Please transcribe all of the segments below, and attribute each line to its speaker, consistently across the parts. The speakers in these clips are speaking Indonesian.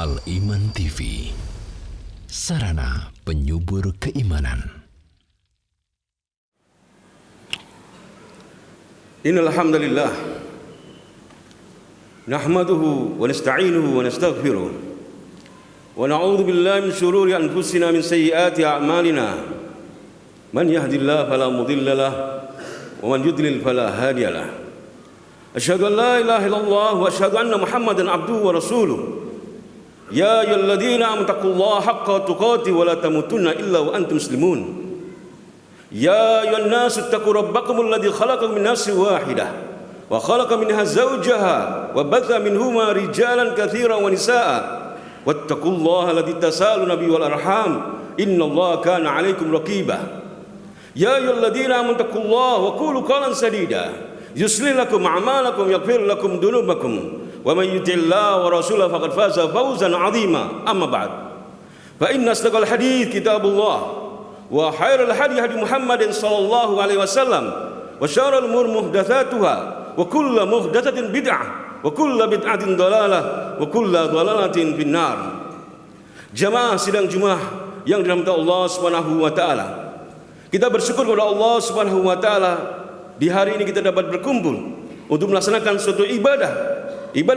Speaker 1: Al-Iman TV, sarana penyubur keimanan.
Speaker 2: Innal hamdalillah nahmaduhu wa nasta'inuhu wa nastaghfiruh wa na'udzu billahi min shururi anfusina min sayyiati a'malina. Man yahdihillahu fala mudilla lahu wa man yudlil fala hadiya lahu. Asyhadu an la ilaha illallah wa asyhadu anna Muhammadan abduhu wa rasuluh. Ya ayyuhalladzina amanu taqullaha haqqa tuqatih wa la tamutunna illa wa antum muslimun. Ya ayyuhan nasu ittaqu rabbakumul ladzi khalaqakum min nafsin wahidah wa khalaqa minha zawjaha wa batha minhuma rijalan katsiran wa nisaa'a wattaqullaha alladzi tasaaluna bihi wal arham innallaha kana 'alaikum raqiba. Ya ayyuhalladzina amanu taqullaha wa qulu qawlan sadida yuslih lakum a'malakum yaghfir lakum dhunubakum wa man yuti'illaha wa rasulahu faqad faza fawzan 'azima. Amma ba'd. Fa inna asdaqal hadits kitabullah wa khairal hadi hadi Muhammadin sallallahu alaihi wasallam wa syarrul umur muhdatsatuha wa kullu muhdatsatin bid'ah wa kullu bid'atin dhalalah wa kullu dhalalatin finnar. Jamaah sidang Jumat yang dirahmati Allah Subhanahu wa taala. Kita bersyukur kepada Allah Subhanahu wa taala di hari ini kita dapat berkumpul untuk melaksanakan suatu ibadah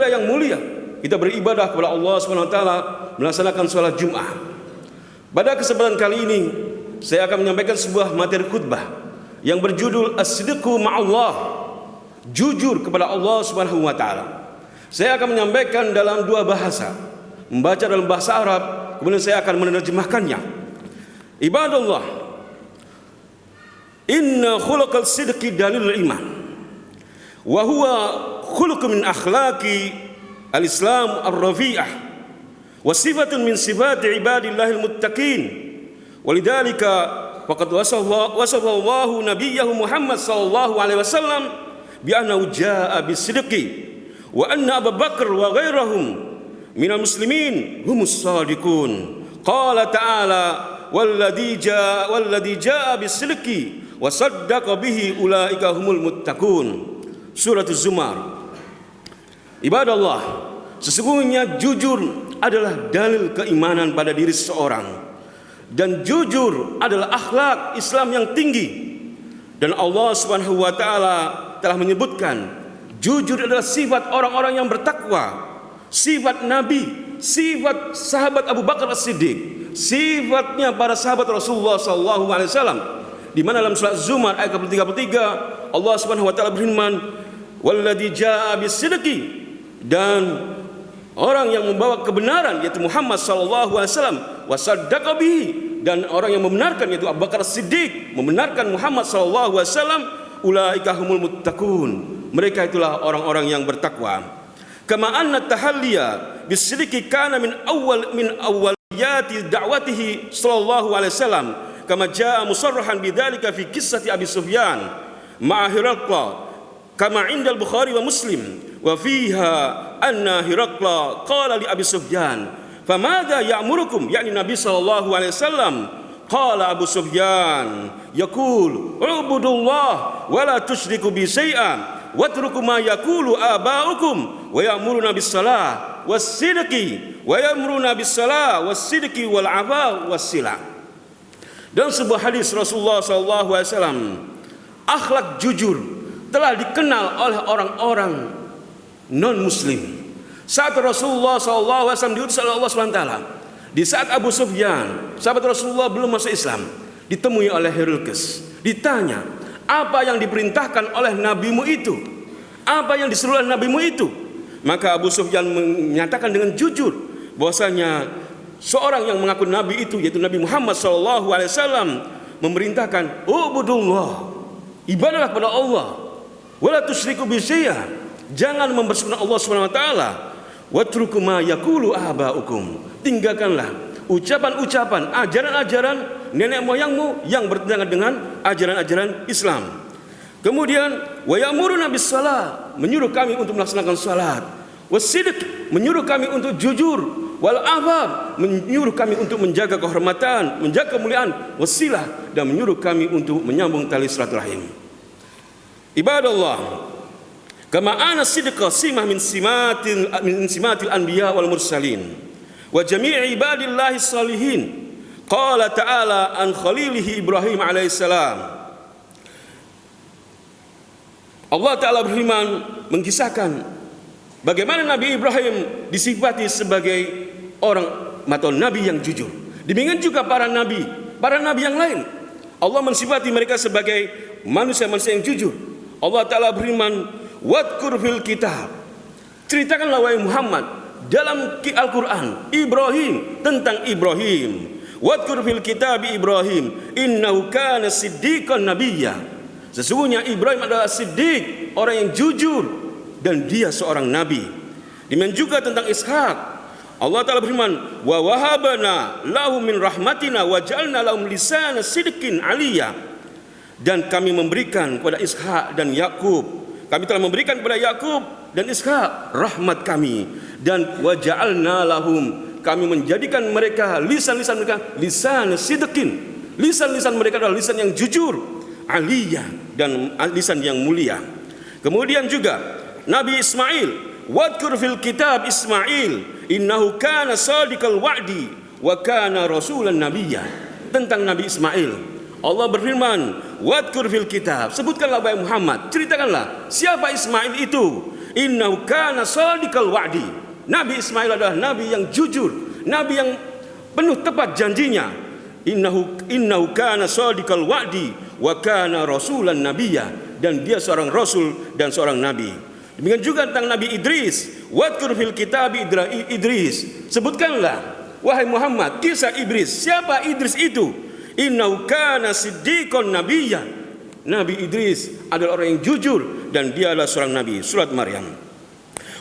Speaker 2: yang mulia. Kita beribadah kepada Allah Subhanahu wa taala melaksanakan salat Jumat. Pada kesempatan kali ini saya akan menyampaikan sebuah materi khutbah yang berjudul As-Sidqu Ma'allah, jujur kepada Allah Subhanahu wa taala. Saya akan menyampaikan dalam dua bahasa, membaca dalam bahasa Arab, kemudian saya akan menerjemahkannya. Ibadallah, inna khuluqal sidqi dalilul iman wa huwa khuluqun min akhlaqi al-islam ar-rafi'ah wa sifatun min sifati ibadillahil muttaqin. Walidzalika faqad wasallallahu nabiyyahu Muhammad sallallahu alaihi wasallam bi annahu jaa'a bisidqi wa anna Abu Bakar wa ghairahum minal muslimin humus shadiqun. Qala ta'ala walladzi jaa'a bisidqi wa saddaqa bihi ulaika humul muttaqun. Surat Az-Zumar. Ibadallah, sesungguhnya jujur adalah dalil keimanan pada diri seseorang, dan jujur adalah akhlak Islam yang tinggi. Dan Allah Subhanahu wa taala telah menyebutkan jujur adalah sifat orang-orang yang bertakwa, sifat Nabi, sifat sahabat Abu Bakar As-Siddiq, sifatnya para sahabat Rasulullah sallallahu alaihi wasallam. Di mana dalam surat Zumar ayat 33 Allah Subhanahu wa taala berfirman, walladzi jaa'a bisidqi, dan orang yang membawa kebenaran yaitu Muhammad sallallahu alaihi wasallam, wasaddaqa bihi, dan orang yang membenarkan yaitu Abu Bakar Siddiq membenarkan Muhammad sallallahu alaihi wasallam, ulaika humul muttaqun, mereka itulah orang-orang yang bertakwa. Kama anna tahalliya bisidqi kana min awwaliyati da'watihi sallallahu alaihi wasallam, kama jaa musarrahan bidzalika fi qissati Abi Sufyan ma'a Hiraqla kama 'inda al-Bukhari wa Muslim wa fiha anna Hiraqla qala li Abi Sufyan famadha ya'murukum, yakni Nabi sallallahu alaihi wasallam. Qala Abu Sufyan yaqul ubudullah wa la tusyriku bi syai'an watruku ma yaqulu aba'ukum wa ya'muruna bis salah was sidqi wa ya'muruna bis salah was sidqi wal 'afa was sila. Dan sebuah hadis Rasulullah sallallahu alaihi wasallam, akhlak jujur telah dikenal oleh orang-orang non-muslim. Saat Rasulullah sallallahu alaihi wasallam diutus oleh Allah Subhanahu wa taala, di saat Abu Sufyan, sahabat Rasulullah, belum masuk Islam, ditemui oleh Herakles, ditanya, apa yang diperintahkan oleh nabimu itu? Apa yang disuruh oleh nabimu itu? Maka Abu Sufyan menyatakan dengan jujur bahwasanya seorang yang mengaku nabi itu yaitu Nabi Muhammad sallallahu alaihi wasallam memerintahkan ubudullah, ibadahlah kepada Allah, wala tusyriku bi syai'a, jangan mempersekutukan Allah Subhanahu wa taala, watruku ma yaqulu aba'ukum, tinggalkanlah ucapan-ucapan, ajaran-ajaran nenek moyangmu yang bertentangan dengan ajaran-ajaran Islam. Kemudian wa ya'muruna bis shalah, menyuruh kami untuk melaksanakan salat, wasidq, menyuruh kami untuk jujur, wal afaf, menyuruh kami untuk menjaga kehormatan, menjaga kemuliaan, wasilah, dan menyuruh kami untuk menyambung tali silaturahim. Ibadallah, kama ana sidqa simah min simatil anbiya wal mursalin, wa jami'i ibadillahi salihin. Qala ta'ala an khalilihi Ibrahim alaihissalam. Allah Ta'ala berfirman mengisahkan bagaimana Nabi Ibrahim disifati sebagai orang atau nabi yang jujur. Demikian juga para nabi yang lain. Allah mensifati mereka sebagai manusia-manusia yang jujur. Allah Ta'ala berfirman, wadkur fil kitab. Ceritakanlah wahai Muhammad dalam Al-Quran Ibrahim, tentang Ibrahim. Wadkur fil kitab Ibrahim innahu kana siddiqan nabiyya. Sesungguhnya Ibrahim adalah siddiq, orang yang jujur, dan dia seorang nabi. Demikian juga tentang Ishak. Allah Ta'ala berfirman, wa wahabana lahum min rahmatina wa ja'alna lahum lisana sidqin aliyya. Dan kami memberikan kepada Ishak dan Yakub. Kami telah memberikan kepada Yakub dan Ishak rahmat kami, dan wa ja'alna lahum, kami menjadikan mereka lisan-lisan mereka lisan sidqin. Lisan-lisan mereka adalah lisan yang jujur, aliyah, dan lisan yang mulia. Kemudian juga Nabi Ismail, wadkur fil kitab Ismail innahu kana sadiqal wa'di wa kana rasulan nabiyya. Tentang Nabi Ismail Allah berfirman, wadkur fil kitab, sebutkanlah wahai Muhammad, ceritakanlah siapa Ismail itu. Innahu kana sadiqal wa'di. Nabi Ismail adalah nabi yang jujur, nabi yang penuh tepat janjinya. Innahu kana sadiqal wa'di wa kana rasulan nabiyya, dan dia seorang rasul dan seorang nabi. Demikian juga tentang Nabi Idris, wadkur fil kitab Idris, sebutkanlah wahai Muhammad kisah Idris. Siapa Idris itu? Innahu kana siddiqan nabiyya. Nabi Idris adalah orang yang jujur dan dia adalah seorang nabi. Surat Maryam.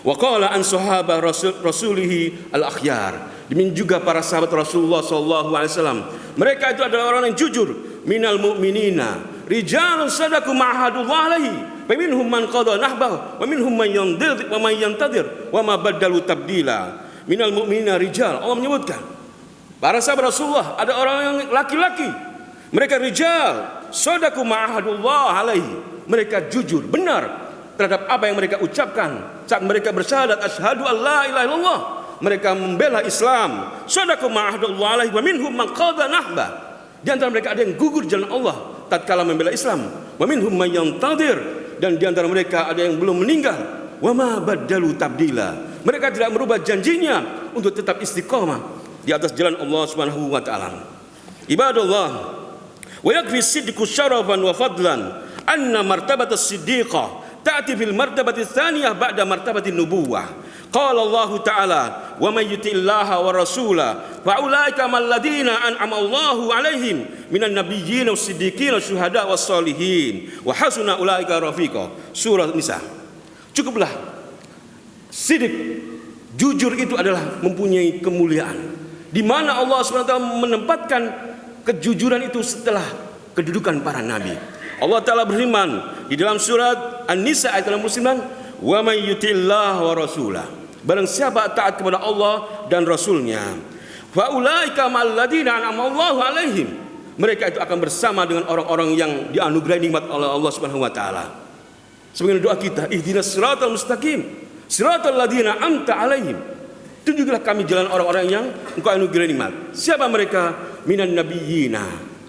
Speaker 2: Wa qala an sahabah rasulihi al-akhyar. Demikian juga para sahabat Rasulullah SAW. Mereka itu adalah orang yang jujur. Minal mu'minina rijalun sadaku ma'ahadullah alaihi wa minhum man qada nahbahu wa minhum man yantadir wa ma badalu tabdila. Minal mu'minina rijal, Allah menyebutkan para sahabat Rasulullah ada orang yang laki-laki, mereka rijal sadaku ma'ahadullah alaihi, mereka jujur benar terhadap apa yang mereka ucapkan saat mereka bersyahadat asyhadu an la ilaha illallah. Mereka membela Islam. Sadaku ma'ahadullah alaihi wa minhum man qada nahba. Di antara mereka ada yang gugur jalan Allah tatkala membela Islam. Wa minhum man yantadir, dan di antara mereka ada yang belum meninggal. Wa ma badalu tabdila. Mereka tidak merubah janjinya untuk tetap istiqamah di atas jalan Allah Subhanahu wa taala. Ibadallah, wa yakfi sidqu syarafan wa fadlan anna martabatas siddiqah ta'ti fil martabati tsaniyah ba'da martabati nubuwah. Qala Allah Ta'ala, wa may yuti'illaha wa rasula fa ulaika mal ladzina an'ama Allahu 'alaihim minan nabiyyin was-siddiqin wasyuhada was-shalihin wa hasuna ulaika rafiqa. Surah Nisa. Cukuplah sidik, jujur itu adalah mempunyai kemuliaan, di mana Allah SWT menempatkan kejujuran itu setelah kedudukan para nabi. Allah Ta'ala berfirman di dalam surat An-Nisa ayat 69, wa may yuti'illaha wa rasulah, barang siapa taat kepada Allah dan Rasulnya, fa ulaika ma'al ladzina an'ama Allahu 'alaihim, mereka itu akan bersama dengan orang-orang yang dianugerahi nikmat oleh Allah Subhanahu wa taala. Sebagaimana doa kita, ihdinas siratal mustaqim, siratal ladzina an'amta 'alaihim, tunjukilah kami jalan orang-orang yang Engkau anugerahi nikmat. Siapa mereka? Minan nabiyyina,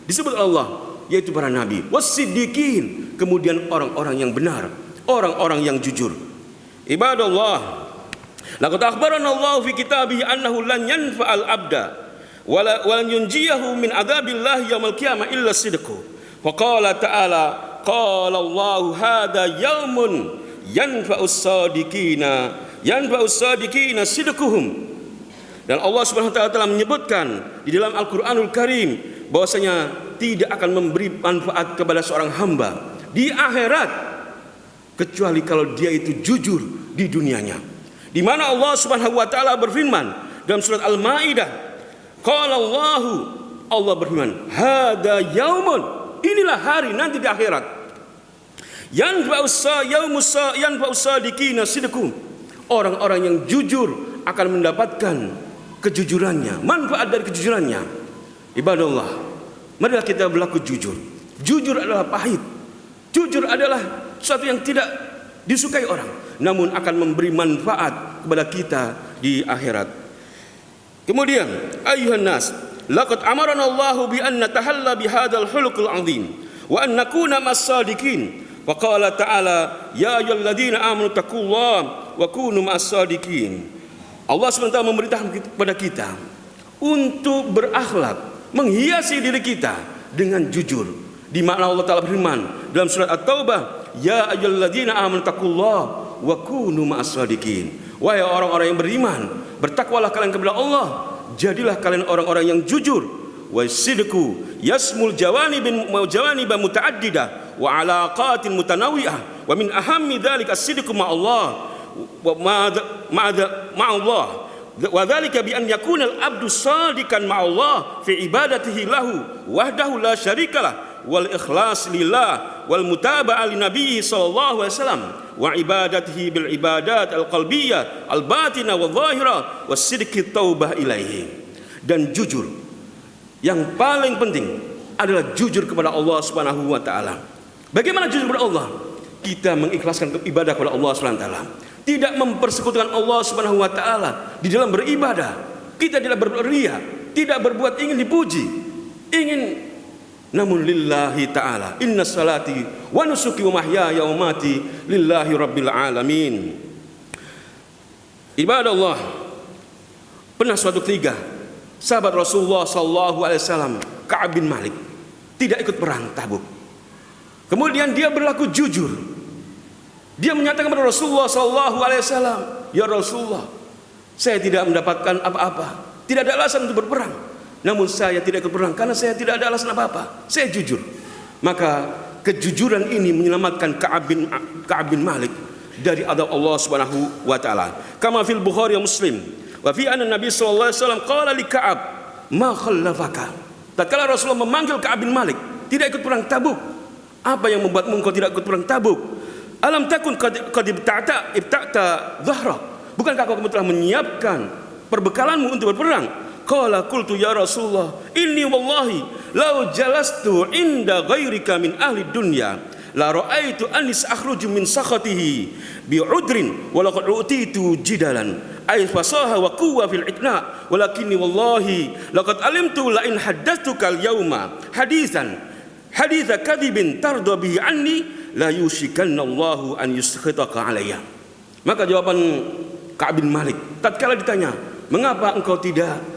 Speaker 2: disebut Allah, yaitu para nabi, was-siddiqin, kemudian orang-orang yang benar, orang-orang yang jujur. Ibadallah, laqad akhbarana Allah fi kitabihi annahu lan yanfa'al abda wa lan yunjiyahu min adzabillahi yaumil qiyamah illa sidqu. Wa qala ta'ala, qala Allah hadza yaumun yanfa'us sadiqina sidquhum. Dan Allah Subhanahu wa taala telah menyebutkan di dalam Al-Qur'anul Karim bahwasanya tidak akan memberi manfaat kepada seorang hamba di akhirat kecuali kalau dia itu jujur di dunianya. Di mana Allah Subhanahu wa taala berfirman dalam surat Al-Maidah, qala Allah berfirman, hada yaumun, inilah hari nanti di akhirat, yanfa'us sadiqina sidqum, orang-orang yang jujur akan mendapatkan kejujurannya, manfaat dari kejujurannya. Ibadallah, marilah kita berlaku jujur. Jujur adalah pahit, jujur adalah sesuatu yang tidak disukai orang, namun akan memberi manfaat kepada kita di akhirat. Kemudian, ayuhan nas, laqad amarana Allahu bi an natahalla bi hadzal khuluqil azim wa an nakuna mas-sadiqin. Wa qala ta'ala, ya ayyuhalladzina amanu taqullaha wa kunu mas-sadiqin. Allah SWT memerintahkan kepada kita untuk berakhlak, menghiasi diri kita dengan jujur. Di mana Allah Ta'ala berfirman dalam surat At-Taubah, ya ayyuhalladzina amanu taqullaha wa kunu mas-sadiqin. Wahai orang-orang yang beriman, bertakwalah kalian kepada Allah, jadilah kalian orang-orang yang jujur. Wa sidqu yasmul jawanib muta'addidah wa alaqatin mutanawwi'ah wa min ahammi dzalika as-sidqu ma'allah wa ma'allah wa dzalika bi an yakuna al-'abdu shadiqan ma'allah fi ibadatihi lahu wahdahu la syarikalah wal ikhlas lillah wal mutaba'ah li nabiyyi sallallahu alaihi wasallam wa ibadatihi bil ibadat al qalbiyah al batinah wal zahirah was sidqi taubah ilaihi. Dan jujur yang paling penting adalah jujur kepada Allah Subhanahu wa taala. Bagaimana jujur kepada Allah? Kita mengikhlaskan ibadah kepada Allah Subhanahu wa taala, tidak mempersekutukan Allah Subhanahu wa taala di dalam beribadah. Kita tidak berriya, tidak berbuat ingin dipuji, namun lillahi ta'ala. Inna salati wa nusuki wa mahyaya wa mati lillahi rabbil alamin. Ibadah Allah. Pernah suatu ketika sahabat Rasulullah sallallahu alaihi wasallam, Ka'ab bin Malik, tidak ikut perang Tabuk. Kemudian dia berlaku jujur. Dia menyatakan kepada Rasulullah sallallahu alaihi wasallam, ya Rasulullah, saya tidak mendapatkan apa-apa, tidak ada alasan untuk berperang. Namun saya tidak ikut perang karena saya tidak ada alasan apa-apa. Saya jujur. Maka kejujuran ini menyelamatkan Ka'ab bin Malik dari adab Allah Subhanahu wa taala. Kama fil Bukhari wa Muslim, wa fi anna Nabi sallallahu alaihi wasallam qala li Ka'ab, "Ma khallafaka?" Tatkala Rasulullah memanggil Ka'ab bin Malik, tidak ikut perang Tabuk. Apa yang membuatmu engkau tidak ikut perang Tabuk? Alam takun qad ibta'ta dhahra? Bukankah kamu telah menyiapkan perbekalanmu untuk berperang? Qala qultu ya Rasulullah, inni wallahi law jalastu inda ghairika min ahli dunya la ra'aitu anis akhruju min sakhatihi bi'udrin wa laqad utitu jidalan ay fasaha wa quwwa fil iqna walakinni wallahi laqad alimtu la in haddathuka al-yawma haditha kadhibin tarda bihi anni la yushikanna Allahu an yuskhitaka alayya. Maka jawaban Ka'ab bin Malik tatkala ditanya, mengapa engkau tidak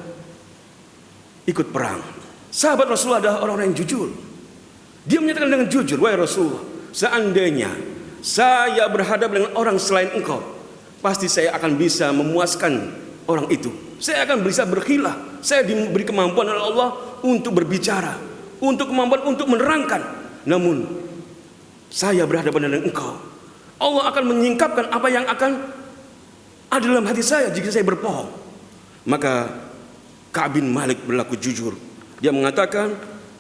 Speaker 2: ikut perang? Sahabat Rasulullah adalah orang-orang yang jujur. Dia menyatakan dengan jujur, wahai Rasulullah, seandainya saya berhadapan dengan orang selain engkau, pasti saya akan bisa memuaskan orang itu. Saya akan bisa berkhilah. Saya diberi kemampuan oleh Allah untuk berbicara, untuk kemampuan untuk menerangkan. Namun saya berhadapan dengan engkau, Allah akan menyingkapkan apa yang akan ada dalam hati saya jika saya berbohong. Maka Ka'ab bin Malik berlaku jujur. Dia mengatakan,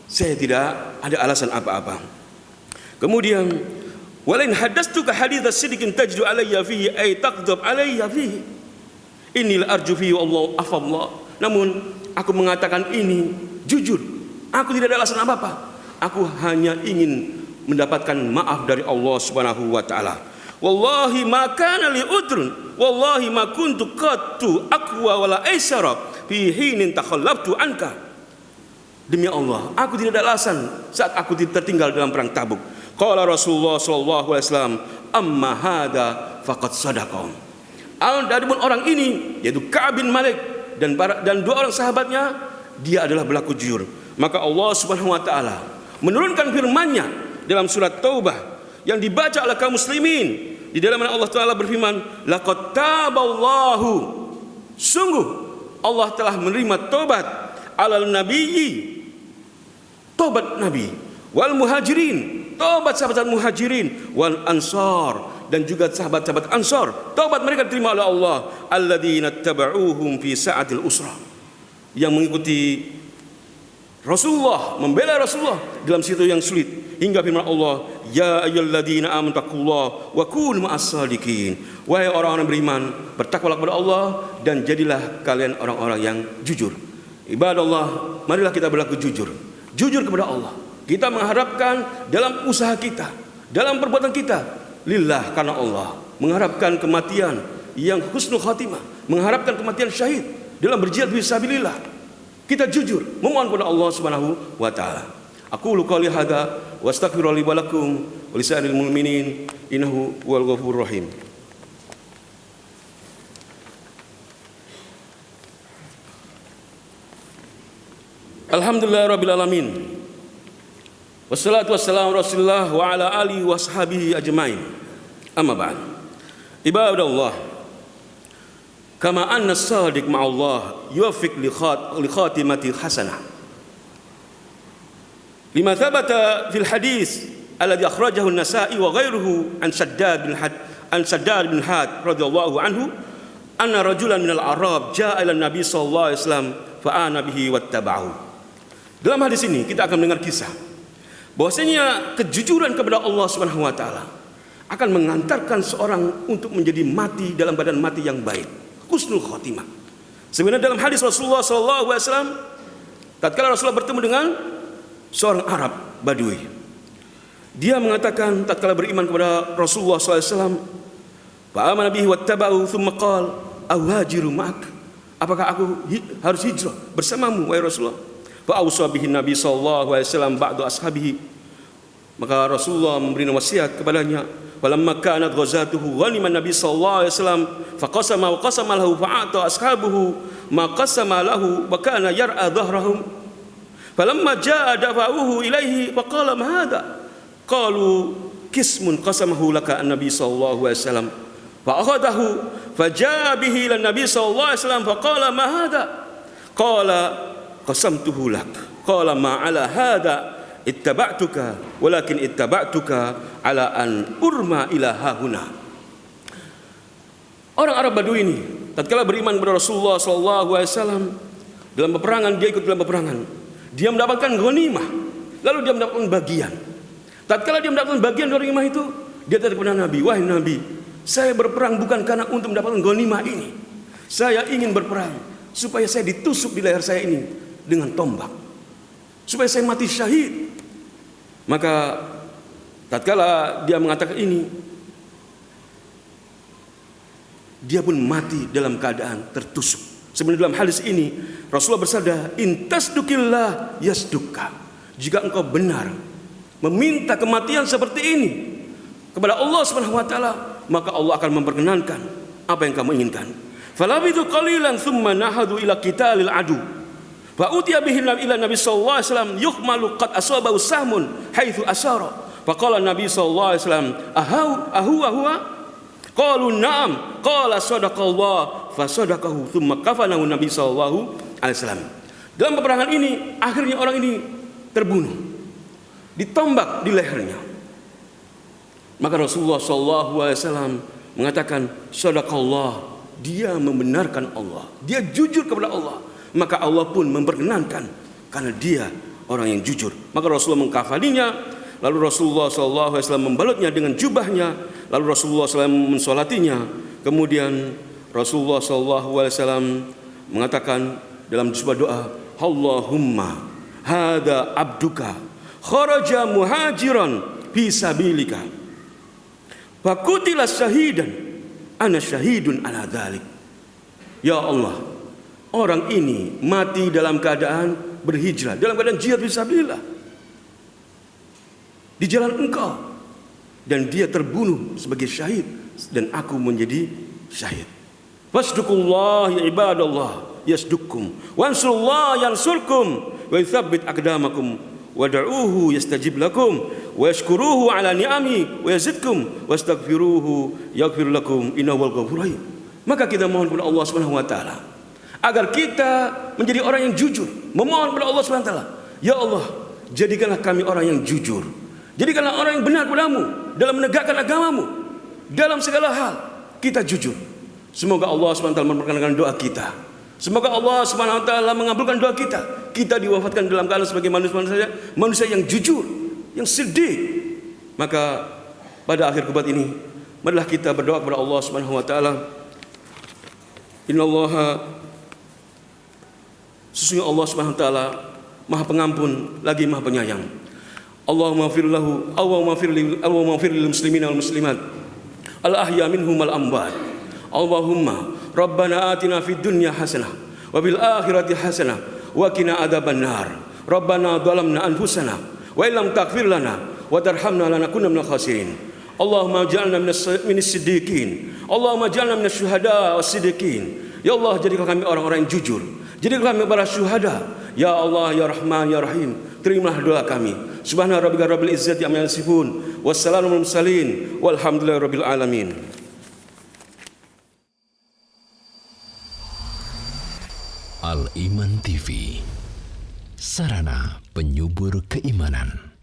Speaker 2: saya tidak ada alasan apa-apa. Kemudian, walain hadastuka haditha sidqin tajdu alayya fihi ay taqdab alayya fihi. Innil arju fihi wallahu afallah. Namun aku mengatakan ini jujur. Aku tidak ada alasan apa-apa. Aku hanya ingin mendapatkan maaf dari Allah Subhanahu wa taala. Wallahi ma kana li udrun, wallahi ma kuntu qattu aqwa wala aisara fi hinin takhallabtu anka. Demi Allah, aku tidak ada alasan saat aku tertinggal dalam perang Tabuk. Qala Rasulullah sallallahu alaihi wasallam, amma hada faqad sadaqah. Adapun orang ini, yaitu Ka'ab bin Malik dan dua orang sahabatnya, dia adalah berlaku jujur. Maka Allah Subhanahu wa taala menurunkan firman-Nya dalam surat Taubah yang dibaca oleh kaum muslimin, di dalam mana Allah Taala berfirman, laqad taballahu, sungguh Allah telah menerima tobat alal nabiyyi, tobat nabi, wal muhajirin, tobat sahabat muhajirin, wal ansar, dan juga sahabat-sahabat ansar, tobat mereka diterima oleh Allah, alladzina tabauhum fi sa'atil usra, yang mengikuti Rasulullah, membela Rasulullah dalam situasi yang sulit, hingga firman Allah, ya ayyuhalladzina amanu taqullaha wa kunu ma'as-shadiqin. Wahai orang-orang beriman, bertakwalah kepada Allah dan jadilah kalian orang-orang yang jujur. Ibadah Allah, marilah kita berlaku jujur. Jujur kepada Allah. Kita mengharapkan dalam usaha kita, dalam perbuatan kita, lillah, karena Allah. Mengharapkan kematian yang husnul khatimah, mengharapkan kematian syahid. dalam berjihad fisabilillah. Kita jujur memohon kepada Allah Subhanahu wa taala. Aqulu qouli hadza wa astaghfiru li wa lakum wa lisa'iril mu'minin innahu huwal ghafurur rahim. Alhamdulillah rabbil alamin. Wassalatu wassalamu Rasulillah wa ala alihi wa sahbihi ajmain. Amma ba'd. Ibadallah, kama anna as-sadiq ma'allah yuwaffiq li khatimati hasanah. Lima thabata fil hadis alladhi akhrajahu an-Nasa'i wa ghairuhu an Shaddad bin Had radhiyallahu anhu anna rajulan minal Arab jaa'a ila Nabi sallallahu alaihi wasallam fa ana bihi wattaba'ahu. Dalam hadis ini kita akan mendengar kisah bahwasanya kejujuran kepada Allah Subhanahu wa taala akan mengantarkan seorang untuk menjadi mati dalam badan mati yang baik, husnul khotimah. Sebenarnya dalam hadis Rasulullah sallallahu alaihi wasallam, tatkala Rasulullah bertemu dengan seorang Arab Badui, dia mengatakan tatkala beriman kepada Rasulullah sallallahu alaihi wasallam, fa amana bihi wattaba'u thumma qala awajiru ma'ak, apakah aku harus hijrah bersamamu wahai Rasulullah? Fa awsa bihi Nabi sallallahu alaihi wasallam ba'du ashabihi, maka Rasulullah memberi wasiat kepadanya. Falamma kanat ghazatuhu ghanima Nabi sallallahu alaihi wasallam faqasama wa qasama lahu fa'ata ashabuhu ma qasama lahu wa kana yar'a dhahrahum. Falamma jaa dafa'uhu ilaihi faqala ma hadha, qalu qismun qasamahu laka an-nabi sallallahu alaihi wasallam fa akhadahu fajaa bihi ila Nabi sallallahu alaihi wasallam faqala ma hadha, qala qasamtuhu lak, qala ma ala hadha ittaba'tuka walakin ittaba'tuka ala an urma ila hahuna. Orang Arab Badui ini tatkala beriman kepada Rasulullah sallallahu alaihi wasallam, dalam peperangan dia ikut dalam peperangan, dia mendapatkan ghanimah, lalu dia mendapatkan bagian. Tatkala dia mendapatkan bagian dari ghanimah itu, dia datang kepada Nabi, wahai Nabi, saya berperang bukan karena untuk mendapatkan ghanimah ini. Saya ingin berperang supaya saya ditusuk di leher saya ini dengan tombak, supaya saya mati syahid. Maka tatkala dia mengatakan ini, dia pun mati dalam keadaan tertusuk. Sebenarnya dalam hadis ini Rasulullah bersabda, intasdukillah yasdukka. Jika engkau benar meminta kematian seperti ini kepada Allah Subhanahu wa taala, maka Allah akan memperkenankan apa yang kamu inginkan. Falabidu qalilan thumma nahadu ila qitalil adu. Fa utiya bihi ila Nabi sallallahu alaihi wasallam yuhmalu qad asabahu sahmun haitsu asara. Faqala Nabi sallallahu alaihi wasallam, huwa? Qalu na'am. Qala sadaqallah fa sadaqahu thumma kafanahu Nabi sallallahu alaihi wasallam. Dalam peperangan ini akhirnya orang ini terbunuh, ditombak di lehernya. Maka Rasulullah sallallahu alaihi wasallam mengatakan sadaqallah, dia membenarkan Allah, dia jujur kepada Allah, maka Allah pun memperkenankan karena dia orang yang jujur. Maka Rasulullah mengkafaninya, lalu Rasulullah SAW membalutnya dengan jubahnya, lalu Rasulullah SAW mensolatinya. Kemudian Rasulullah SAW mengatakan dalam sebuah doa, Allahumma hada abduka kharaja muhajiran fi sabilika fakutila syahidan ana syahidun ala dzalik. Ya Allah, orang ini mati dalam keadaan berhijrah, dalam keadaan jihad fisabilillah di jalan Engkau, dan dia terbunuh sebagai syahid dan aku menjadi syahid. Fasduqullah ya ibadallah yasdukum wansurullah yansurkum wa yuthabbit aqdamakum wad'uuhu yastajib lakum wa yashkuruhu ala ni'ami wa yazidkum wastaghfiruhu yaghfir lakum innahu wal ghafurur rahim. Maka kita mohon kepada Allah Subhanahu wa taala agar kita menjadi orang yang jujur, memohon kepada Allah Subhanahu wa taala, ya Allah, jadikanlah kami orang yang jujur, jadikanlah orang yang benar padamu dalam menegakkan agamamu, dalam segala hal kita jujur. Semoga Allah Subhanahu wa taala memperkenankan doa kita. Semoga Allah Subhanahu wa taala mengabulkan doa kita. Kita diwafatkan dalam keadaan sebagai manusia yang jujur, yang sedih. Maka pada akhir khutbah ini, marilah kita berdoa kepada Allah Subhanahu wa taala. Innallaha, sesungguhnya Allah Subhanahu wa taala Maha Pengampun lagi Maha Penyayang. Allahumma ighfir lahu, Allahumma ighfir lil muslimina wal muslimat al ahya minhum wal amwat. Allahumma rabbana atina fid dunya hasanah wa bil akhirati hasanah wa qina adzabannar. Rabbana dhalamna anfusana wa illam taghfir lana wa tarhamna lanakunanna minal khasirin. Allahumma ij'alna minas siddiqin. Allahumma ij'alna minas syuhada was-siddiqin. Ya Allah, jadikan kami orang-orang yang jujur. Jadikan kami para syuhada. Ya Allah, ya Rahman, ya Rahim, terimalah doa kami. Subhana rabbika rabbil izzati amma yasifun. Wassalamu alal mursalin. Walhamdulillahi rabbil alamin.
Speaker 1: Al Iman TV, sarana penyubur keimanan.